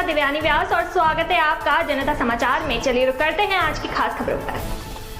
नमस्कार, देवयानी व्यास और स्वागत है आपका जनता समाचार में। चलिए रुक करते हैं आज की खास खबरों पर।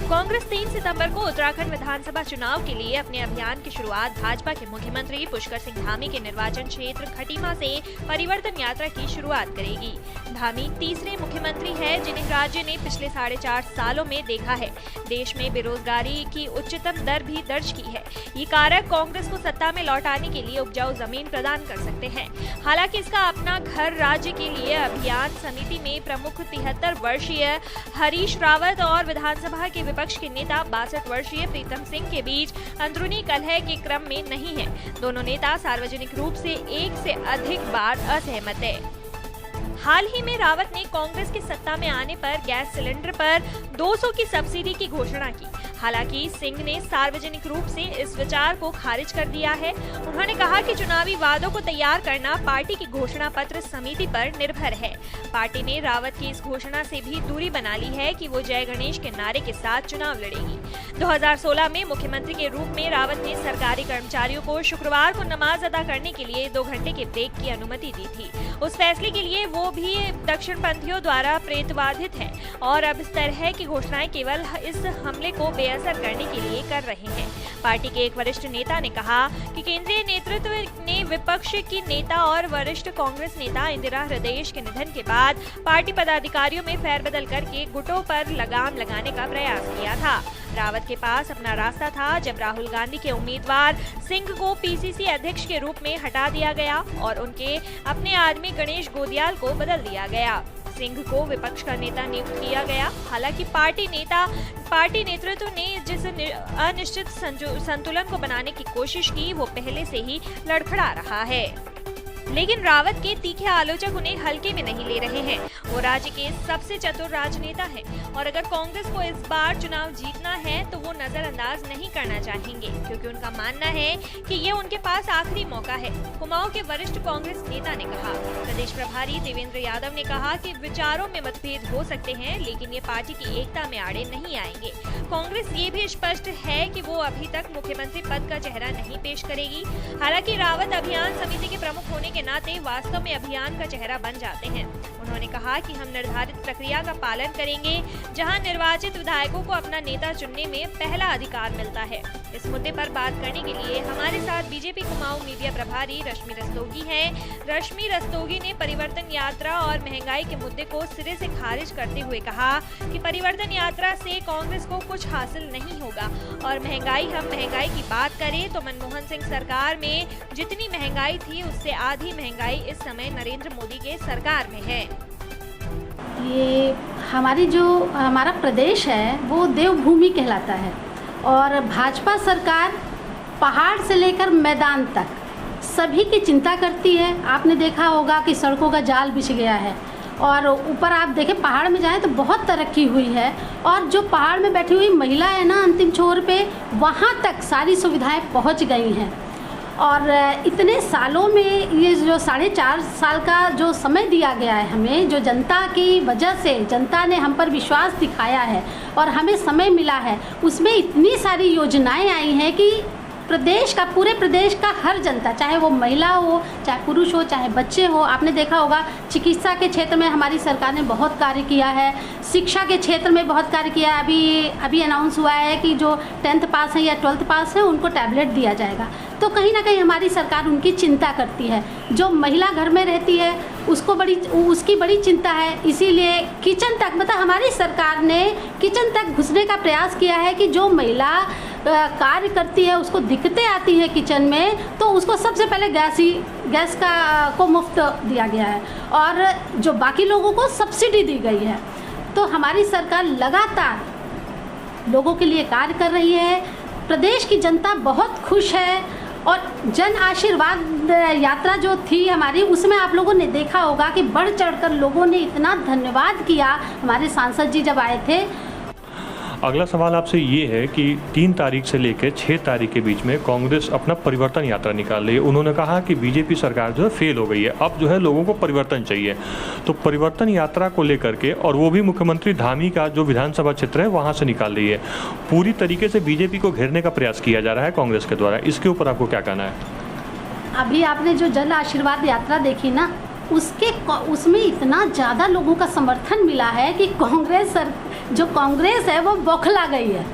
कांग्रेस 3 सितंबर को उत्तराखंड विधानसभा चुनाव के लिए अपने अभियान की शुरुआत भाजपा के मुख्यमंत्री पुष्कर सिंह धामी के निर्वाचन क्षेत्र खटीमा से परिवर्तन यात्रा की शुरुआत करेगी। धामी तीसरे मुख्यमंत्री हैं जिन्हें राज्य ने पिछले 4.5 सालों में देखा है। देश में बेरोजगारी की उच्चतम दर भी दर्ज की है। ये कारक कांग्रेस को सत्ता में लौटाने के लिए उपजाऊ जमीन प्रदान कर सकते हैं। हालांकि इसका अपना घर राज्य के लिए अभियान समिति में प्रमुख 73 वर्षीय हरीश रावत और विधानसभा के विपक्ष के नेता 62 वर्षीय प्रीतम सिंह के बीच अंदरूनी कलह के क्रम में नहीं है। दोनों नेता सार्वजनिक रूप से एक से अधिक बार असहमत है। हाल ही में रावत ने कांग्रेस के सत्ता में आने पर गैस सिलेंडर पर 200 की सब्सिडी की घोषणा की। हालांकि सिंह ने सार्वजनिक रूप से इस विचार को खारिज कर दिया है। उन्होंने कहा कि चुनावी वादों को तैयार करना पार्टी की घोषणा पत्र समिति पर निर्भर है। पार्टी ने रावत की इस घोषणा से भी दूरी बना ली है कि वो जय गणेश के नारे के साथ चुनाव लड़ेगी। 2016 में मुख्यमंत्री के रूप में रावत ने सरकारी कर्मचारियों को शुक्रवार को नमाज अदा करने के लिए 2 घंटे के ब्रेक की अनुमति दी थी। उस फैसले के लिए वो भी दक्षिणपंथियों द्वारा प्रेतवाधित है और अब इस तरह की घोषणाएं केवल इस हमले को बेअसर करने के लिए कर रहे हैं। पार्टी के एक वरिष्ठ नेता ने कहा कि केंद्रीय नेतृत्व ने विपक्ष की नेता और वरिष्ठ कांग्रेस नेता इंदिरा हृदय के निधन के बाद पार्टी पदाधिकारियों में फेरबदल करके गुटों पर लगाम लगाने का प्रयास किया था। रावत के पास अपना रास्ता था जब राहुल गांधी के उम्मीदवार सिंह को पीसीसी अध्यक्ष के रूप में हटा दिया गया और उनके अपने आदमी गणेश गोदियाल को बदल दिया गया। सिंह को विपक्ष का नेता नियुक्त किया गया। हालांकि पार्टी नेतृत्व ने जिस अनिश्चित संतुलन को बनाने की कोशिश की वो पहले से ही लड़खड़ा रहा है। लेकिन रावत के तीखे आलोचक उन्हें हल्के में नहीं ले रहे हैं। वो राज्य के सबसे चतुर राजनेता हैं और अगर कांग्रेस को इस बार चुनाव जीतना है तो वो नजरअंदाज नहीं करना चाहेंगे, क्योंकि उनका मानना है कि ये उनके पास आखिरी मौका है। कुमाऊं के वरिष्ठ कांग्रेस नेता ने कहा। प्रदेश प्रभारी देवेंद्र यादव ने कहा कि विचारों में मतभेद हो सकते हैं लेकिन ये पार्टी की एकता में आड़े नहीं आएंगे। कांग्रेस ये भी स्पष्ट है कि वो अभी तक मुख्यमंत्री पद का चेहरा नहीं पेश करेगी। हालांकि रावत अभियान समिति के प्रमुख होने के नाते वास्तव में अभियान का चेहरा बन जाते हैं। उन्होंने कहा कि हम निर्धारित प्रक्रिया का पालन करेंगे जहां निर्वाचित विधायकों को अपना नेता चुनने में पहला अधिकार मिलता है। इस मुद्दे पर बात करने के लिए हमारे साथ बीजेपी कुमाऊं मीडिया प्रभारी रश्मि रस्तोगी हैं। रश्मि रस्तोगी ने परिवर्तन यात्रा और महंगाई के मुद्दे को सिरे से खारिज करते हुए कहा कि परिवर्तन यात्रा से कांग्रेस को कुछ हासिल नहीं होगा और हम महंगाई की बात करें तो मनमोहन सिंह सरकार में जितनी महंगाई थी उससे आधी महंगाई इस समय नरेंद्र मोदी के सरकार में है। ये हमारा प्रदेश है वो देवभूमि कहलाता है और भाजपा सरकार पहाड़ से लेकर मैदान तक सभी की चिंता करती है। आपने देखा होगा कि सड़कों का जाल बिछ गया है और ऊपर आप देखें पहाड़ में जाएं तो बहुत तरक्की हुई है और जो पहाड़ में बैठी हुई महिला है ना अंतिम छोर पे, वहाँ तक सारी सुविधाएं पहुँच गई हैं। और इतने सालों में ये जो 4.5 साल का जो समय दिया गया है हमें, जो जनता की वजह से जनता ने हम पर विश्वास दिखाया है और हमें समय मिला है, उसमें इतनी सारी योजनाएं आई हैं कि पूरे प्रदेश का हर जनता, चाहे वो महिला हो, चाहे पुरुष हो, चाहे बच्चे हो, आपने देखा होगा चिकित्सा के क्षेत्र में हमारी सरकार ने बहुत कार्य किया है, शिक्षा के क्षेत्र में बहुत कार्य किया है। अभी अनाउंस हुआ है कि जो 10th पास है या 12th पास है उनको टैबलेट दिया जाएगा। तो कहीं ना कहीं हमारी सरकार उनकी चिंता करती है। जो महिला घर में रहती है उसकी बड़ी चिंता है। इसीलिए किचन तक, मतलब हमारी सरकार ने किचन तक घुसने का प्रयास किया है कि जो महिला कार्य करती है उसको दिक्कतें आती हैं किचन में तो उसको सबसे पहले गैस को मुफ्त दिया गया है और जो बाकी लोगों को सब्सिडी दी गई है। तो हमारी सरकार लगातार लोगों के लिए कार्य कर रही है। प्रदेश की जनता बहुत खुश है और जन आशीर्वाद यात्रा जो थी हमारी, उसमें आप लोगों ने देखा होगा कि बढ़ चढ़कर लोगों ने इतना धन्यवाद किया हमारे सांसद जी जब आए थे। अगला सवाल आपसे ये है कि 3 तारीख से लेकर 6 तारीख के बीच में कांग्रेस अपना परिवर्तन यात्रा निकाल रही है। उन्होंने कहा कि बीजेपी सरकार जो है फेल हो गई है, अब जो है लोगों को परिवर्तन चाहिए। तो परिवर्तन यात्रा को लेकर के, और वो भी मुख्यमंत्री धामी का जो विधानसभा क्षेत्र है वहाँ से निकाल रही है, पूरी तरीके से बीजेपी को घेरने का प्रयास किया जा रहा है कांग्रेस के द्वारा। इसके ऊपर आपको क्या कहना है? अभी आपने जो जन आशीर्वाद यात्रा देखी ना, उसमें इतना ज़्यादा लोगों का समर्थन मिला है कि जो कांग्रेस है वो बौखला गई है।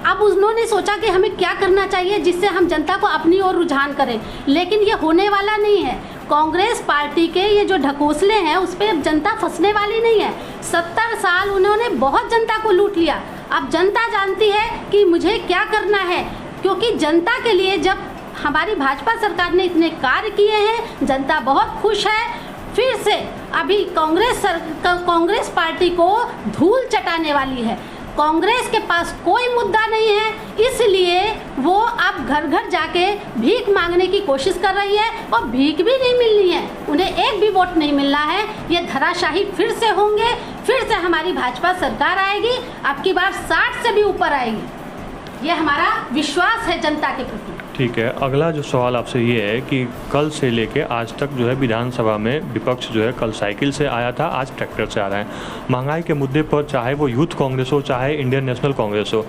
अब उन्होंने सोचा कि हमें क्या करना चाहिए जिससे हम जनता को अपनी ओर रुझान करें, लेकिन ये होने वाला नहीं है। कांग्रेस पार्टी के ये जो ढकोसले हैं उस पर जनता फंसने वाली नहीं है। 70 साल उन्होंने बहुत जनता को लूट लिया। अब जनता जानती है कि मुझे क्या करना है, क्योंकि जनता के लिए जब हमारी भाजपा सरकार ने इतने कार्य किए हैं, जनता बहुत खुश है। फिर से अभी कांग्रेस पार्टी को धूल चटाने वाली है। कांग्रेस के पास कोई मुद्दा नहीं है, इसलिए वो अब घर घर जाके भीख मांगने की कोशिश कर रही है और भीख भी नहीं मिलनी है। उन्हें एक भी वोट नहीं मिलना है। ये धराशाही फिर से होंगे, फिर से हमारी भाजपा सरकार आएगी, अब की बार 60 से भी ऊपर आएगी। ये हमारा विश्वास है जनता के प्रति। ठीक है, अगला जो सवाल आपसे ये है कि कल से लेके आज तक जो है विधानसभा में विपक्ष जो है कल साइकिल से आया था, आज ट्रैक्टर से आ रहा है। महंगाई के मुद्दे पर चाहे वो यूथ कांग्रेस हो चाहे इंडियन नेशनल कांग्रेस हो,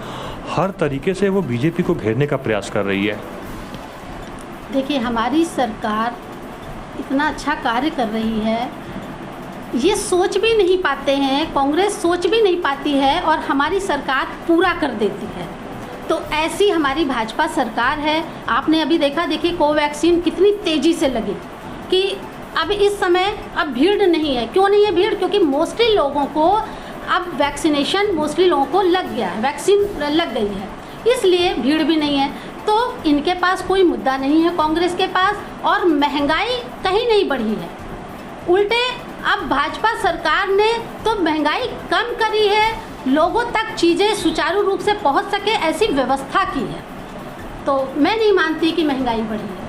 हर तरीके से वो बीजेपी को घेरने का प्रयास कर रही है। देखिए, हमारी सरकार इतना अच्छा कार्य कर रही है, ये सोच भी नहीं पाते हैं, कांग्रेस सोच भी नहीं पाती है और हमारी सरकार पूरा कर देती है। तो ऐसी हमारी भाजपा सरकार है। आपने अभी देखिए कोवैक्सीन कितनी तेज़ी से लगी कि अब इस समय अब भीड़ नहीं है। क्यों नहीं है भीड़? क्योंकि मोस्टली लोगों को अब वैक्सीनेशन लोगों को लग गया है, वैक्सीन लग गई है, इसलिए भीड़ भी नहीं है। तो इनके पास कोई मुद्दा नहीं है कांग्रेस के पास, और महंगाई कहीं नहीं बढ़ी है। उल्टे अब भाजपा सरकार ने तो महंगाई कम करी है, लोगों तक चीज़ें सुचारू रूप से पहुंच सके ऐसी व्यवस्था की है। तो मैं नहीं मानती कि महंगाई बढ़ी है।